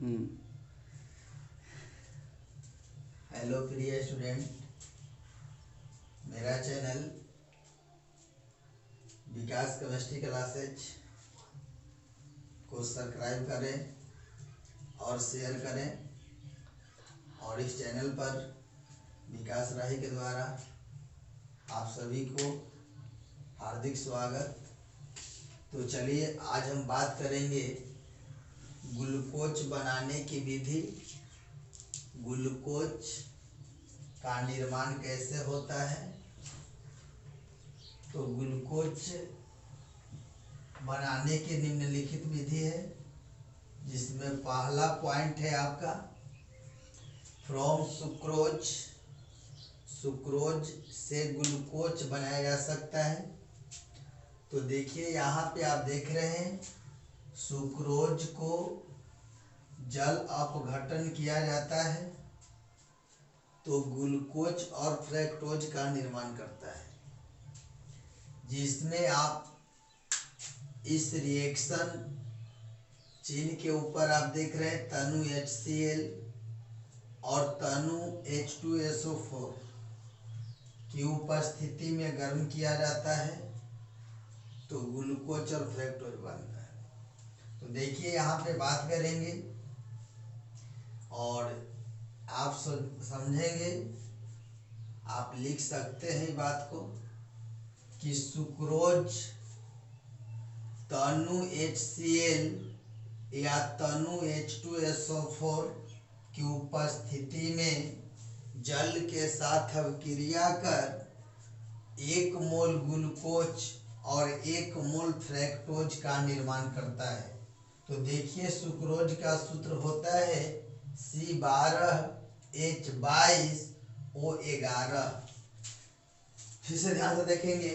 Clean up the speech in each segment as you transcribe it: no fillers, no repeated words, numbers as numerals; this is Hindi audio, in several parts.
हेलो प्रिय स्टूडेंट, मेरा चैनल विकास केमिस्ट्री क्लासेज को सब्सक्राइब करें और शेयर करें। और इस चैनल पर विकास राही के द्वारा आप सभी को हार्दिक स्वागत। तो चलिए आज हम बात करेंगे ग्लूकोज बनाने की विधि, ग्लूकोज का निर्माण कैसे होता है। तो ग्लूकोज बनाने की निम्नलिखित विधि है, जिसमें पहला पॉइंट है आपका फ्रॉम सुक्रोज। सुक्रोज से ग्लूकोज बनाया जा सकता है। तो देखिए यहाँ पे आप देख रहे हैं, सुक्रोज को जल अपघटन किया जाता है तो ग्लूकोज और फ्रक्टोज का निर्माण करता है, जिसमें आप इस रिएक्शन चिन्ह के ऊपर आप देख रहे हैं तनु HCl और तनु H2SO4 की उपस्थिति में गर्म किया जाता है तो ग्लूकोज और फ्रक्टोज बनता है। तो देखिए यहाँ पे बात करेंगे और आप समझेंगे, आप लिख सकते हैं बात को कि सुक्रोज तनु HCl या तनु H2SO4 की उपस्थिति में जल के साथ अभिक्रिया कर 1 मोल ग्लूकोज और 1 मोल फ्रक्टोज का निर्माण करता है। तो देखिए सुक्रोज का सूत्र होता है C12H22O11। फिर से ध्यान से देखेंगे,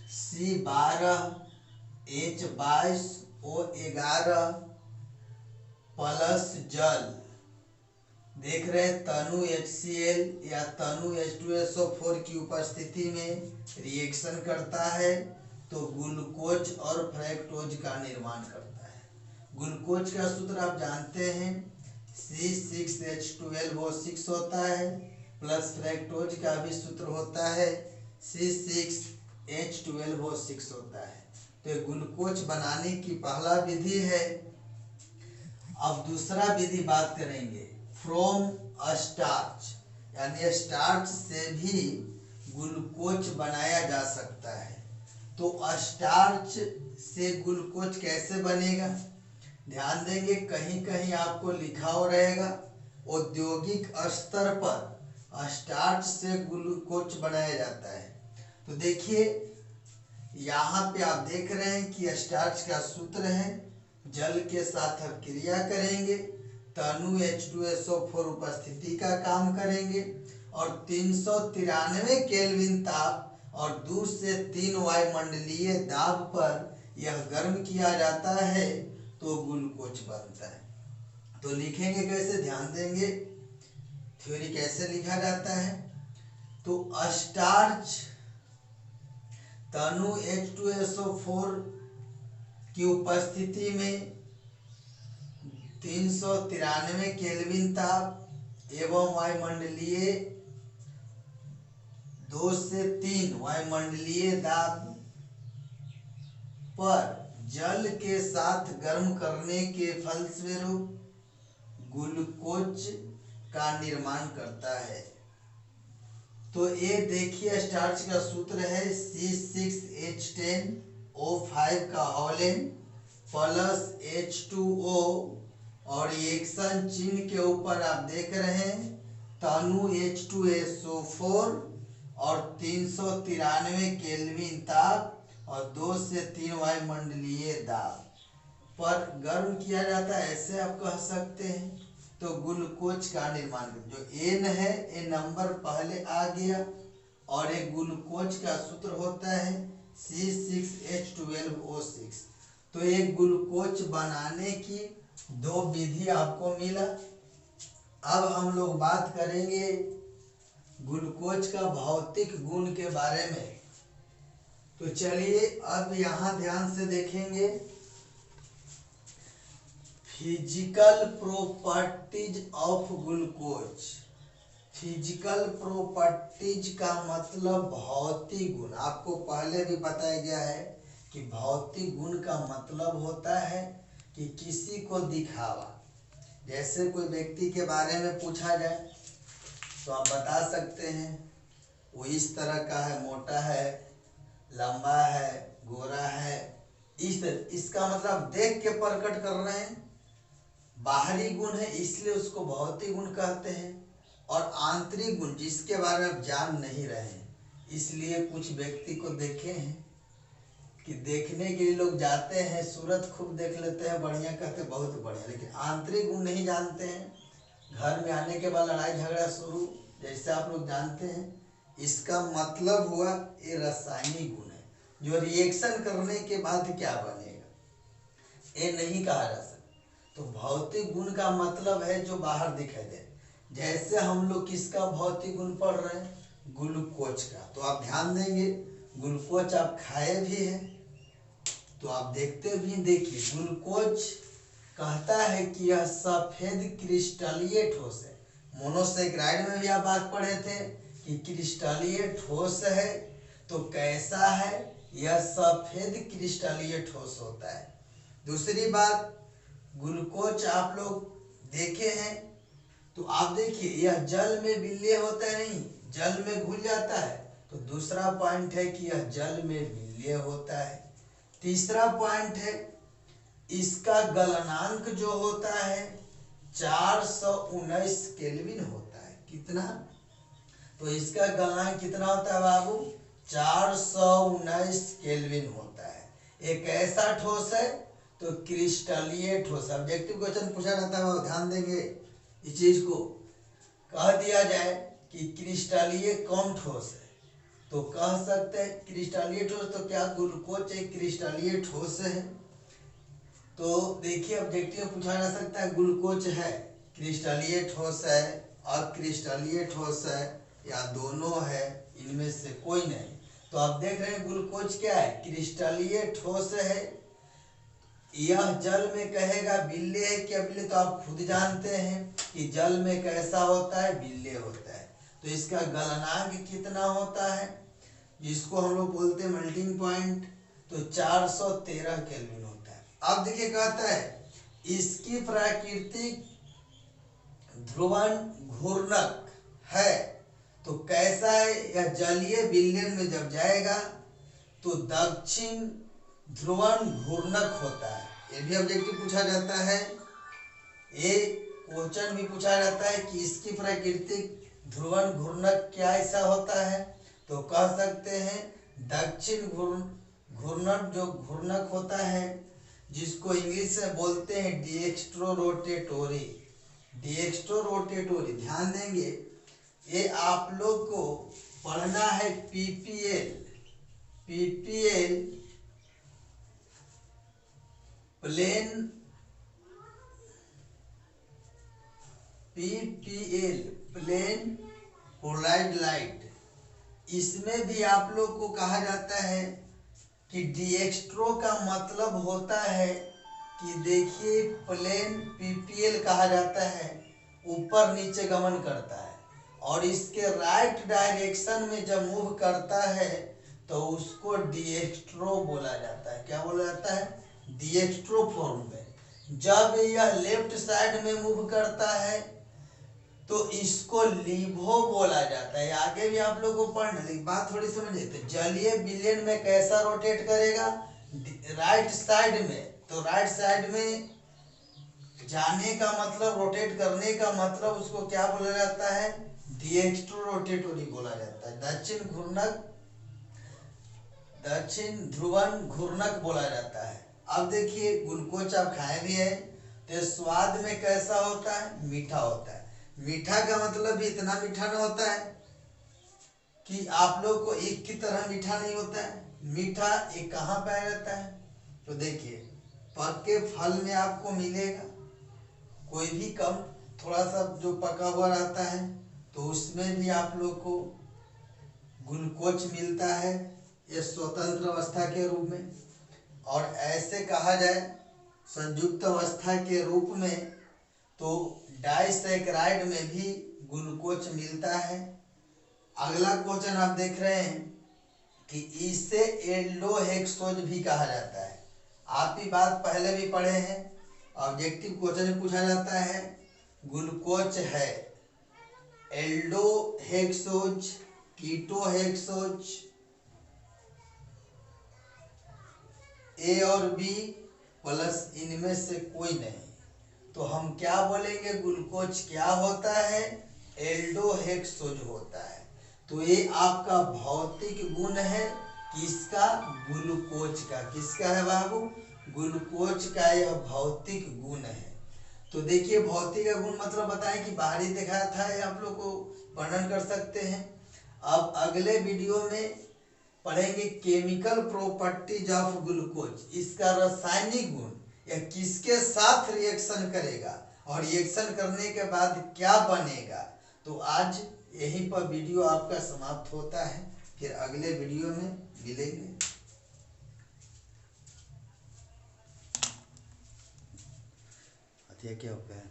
C12H22O11 प्लस जल, देख रहे हैं तनु HCl या तनु H2SO4 की उपस्थिति में रिएक्शन करता है तो ग्लूकोज और फ्रक्टोज का निर्माण करता है। ग्लूकोज का सूत्र आप जानते हैं C6H12O6 होता है, प्लस फ्रक्टोज का भी सूत्र होता है C6H12O6 होता है। तो ग्लूकोज बनाने की पहला विधि है। अब दूसरा विधि बात करेंगे फ्रॉम स्टार्च, यानी स्टार्च से भी ग्लूकोज बनाया जा सकता है। तो स्टार्च से ग्लूकोज कैसे बनेगा, ध्यान देंगे, कहीं कहीं आपको लिखा हो रहेगा औद्योगिक स्तर पर स्टार्च से ग्लूकोज बनाया जाता है। तो देखिए यहाँ पे आप देख रहे हैं कि स्टार्च का सूत्र है, जल के साथ अभिक्रिया करेंगे, तनु H2SO4 उपस्थिति का काम करेंगे और 393 केल्विन ताप और 2 से 3 वायुमंडलीय दाब पर यह गर्म किया जाता है तो ग्लूकोज बनता है। तो लिखेंगे कैसे, ध्यान देंगे थ्योरी कैसे लिखा जाता है। तो स्टार्च तनु H2SO4 की उपस्थिति में 393 केल्विन ताप एवं वायुमंडलीय 2 से 3 वायुमंडलीय दाब पर जल के साथ गर्म करने के फलस्वरूप ग्लूकोज का निर्माण करता है। तो ये देखिए स्टार्च का सूत्र है C6H10O5 का होलेन प्लस H2O और रिएक्शन चिन्ह के ऊपर आप देख रहे हैं तनु H2SO4 और 393 केल्विन ताप और 2 से 3 वायुमंडलीय दाब पर गर्म किया जाता है, ऐसे आप कह सकते हैं। तो ग्लूकोज का निर्माण, जो N है ये नंबर पहले आ गया और एक ग्लूकोज का सूत्र होता है C6H12O6। तो एक ग्लूकोज बनाने की 2 विधि आपको मिला। अब हम लोग बात करेंगे ग्लूकोज का भौतिक गुण के बारे में। तो चलिए अब यहाँ ध्यान से देखेंगे physical properties of glucose. Physical properties का मतलब भौतिक गुण। आपको पहले भी बताया गया है कि भौतिक गुण का मतलब होता है कि किसी को दिखावा। जैसे कोई व्यक्ति के बारे में पूछा जाए तो आप बता सकते हैं वो इस तरह का है, मोटा है, लंबा है, गोरा है, इसका मतलब देख के प्रकट कर रहे हैं। बाहरी गुण है इसलिए उसको भौतिक गुण कहते हैं। और आंतरिक गुण जिसके बारे में आप जान नहीं रहे हैं, इसलिए कुछ व्यक्ति को देखे हैं कि देखने के लिए लोग जाते हैं, सूरत खूब देख लेते हैं, बढ़िया कहते हैं बहुत बढ़िया, लेकिन आंतरिक गुण नहीं जानते हैं। घर में आने के बाद लड़ाई झगड़ा शुरू, जैसे आप लोग जानते हैं। इसका मतलब हुआ ये रासायनिक गुण है, जो रिएक्शन करने के बाद क्या बनेगा ये नहीं कहा जा सकता। तो भौतिक गुण का मतलब है जो बाहर दिखाई दे। जैसे हम लोग किसका भौतिक गुण पढ़ रहे हैं, ग्लूकोज का। तो आप ध्यान देंगे ग्लूकोज आप खाए भी हैं तो आप देखते भी। देखिए ग्लूकोज कहता है कि यह सफेद क्रिस्टलीय ठोस है। मोनोसेक्राइड में भी आप बात पढ़े थे कि क्रिस्टलीय ठोस है। तो कैसा है, यह सफेद क्रिस्टलीय ठोस होता है। दूसरी बात, ग्लूकोज आप लोग देखे हैं तो आप देखिए यह जल में विलीय होता है, नहीं जल में घुल जाता है। तो दूसरा पॉइंट है कि यह जल में विलीय होता है। तीसरा पॉइंट है इसका गलनांक जो होता है 419 केल्विन होता है। कितना, तो इसका गलनांक कितना होता है बाबू, 419 केल्विन होता है। एक ऐसा ठोस है तो क्रिस्टलीय ठोस। ऑब्जेक्टिव क्वेश्चन पूछा जाता है, ध्यान देंगे इस चीज को। कह दिया जाए कि क्रिस्टलीय कौन ठोस है तो कह सकते हैं क्रिस्टलीय ठोस। तो क्या ग्लूकोज एक क्रिस्टलीय ठोस है? तो देखिए ऑब्जेक्टिव पूछा जा सकता है ग्लूकोज है क्रिस्टलीय ठोस है, अक्रिस्टलीय ठोस है, या दोनों है, इनमें से कोई नहीं। तो आप देख रहे हैं ग्लूकोज क्या है, क्रिस्टलीय ठोस है। यह जल में कहेगा विलीय है क्या विलीय, तो आप खुद जानते हैं कि जल में कैसा होता है, विलीय होता है। तो इसका गलनांक कितना होता है, जिसको हम लोग बोलते हैं मेल्टिंग पॉइंट, तो 413 केल्विन होता है। अब देखिए कहता है इसकी प्राकृतिक ध्रुवण घूर्णक है। तो कैसा है, यह जलीय विलयन में जब जाएगा तो दक्षिण ध्रुवण घूर्णक होता है। ये भी ऑब्जेक्टिव पूछा जाता है, ये क्वेश्चन भी पूछा जाता है कि इसकी प्राकृतिक ध्रुवण घूर्णक क्या ऐसा होता है। तो कह सकते हैं दक्षिण घूर्णक जो घूर्णक होता है, जिसको इंग्लिश में बोलते हैं डिएक्स्ट्रोरोटेटोरी। डिएक्स्ट्रोरोटेटोरी ध्यान देंगे, ये आप लोग को पढ़ना है PPL. PPL plane, PPL plane polarised light. इसमें भी आप लोग को कहा जाता है कि डिएक्स्ट्रो का मतलब होता है कि देखिए प्लेन पीपीएल कहा जाता है, ऊपर नीचे गमन करता है, और इसके राइट डायरेक्शन में जब मूव करता है तो उसको डिएक्स्ट्रो बोला जाता है। क्या बोला जाता है, डिएक्स्ट्रो फॉर्म में। जब यह लेफ्ट साइड में मूव करता है तो इसको लीवो बोला जाता है। आगे भी आप लोगों को पढ़ना, लेकिन बात थोड़ी समझिए। तो जलीय विलयन में कैसा रोटेट करेगा, राइट साइड में। तो राइट साइड में जाने का मतलब, रोटेट करने का मतलब, उसको क्या बोला जाता है, डिएक्स्ट्रो रोटेटोरी बोला जाता है। दक्षिण घूर्णक, दक्षिण ध्रुवण घूर्णक बोला जाता है। अब देखिए ग्लूकोज आप खाए भी है तो स्वाद में कैसा होता है, मीठा होता है। मीठा का मतलब भी इतना मीठा ना होता है कि आप लोग को एक की तरह मीठा नहीं होता है। मीठा एक कहाँ पाया जाता है, तो देखिए पके फल में आपको मिलेगा, कोई भी कम थोड़ा सा जो पका हुआ रहता है तो उसमें भी आप लोग को ग्लूकोज मिलता है, ये स्वतंत्र अवस्था के रूप में। और ऐसे कहा जाए संयुक्त अवस्था के रूप में, तो डाइसैकेराइड में भी ग्लूकोज मिलता है। अगला क्वेश्चन आप देख रहे हैं कि इसे एल्डोहेक्सोज भी कहा जाता है। आप ही बात पहले भी पढ़े हैं, ऑब्जेक्टिव क्वेश्चन में पूछा जाता है। ग्लूकोज है एल्डोहेक्सोज, कीटोहेक्सोज, ए और बी प्लस इनमें से कोई नहीं। तो हम क्या बोलेंगे, ग्लूकोज क्या होता है, एल्डोहेक्सोज होता है। तो ये आपका भौतिक गुण है किसका, ग्लूकोज का। किसका है बाबू, ग्लूकोज का यह भौतिक गुण है। तो देखिए भौतिक गुण मतलब बताएं कि बाहरी दिखाया था, ये आप लोग को वर्णन कर सकते हैं। अब अगले वीडियो में पढ़ेंगे केमिकल प्रॉपर्टीज ऑफ ग्लूकोज, इसका रासायनिक गुण, यह किसके साथ रिएक्शन करेगा और रिएक्शन करने के बाद क्या बनेगा। तो आज यहीं पर वीडियो आपका समाप्त होता है, फिर अगले वीडियो में मिलेंगे। क्या हो गया है?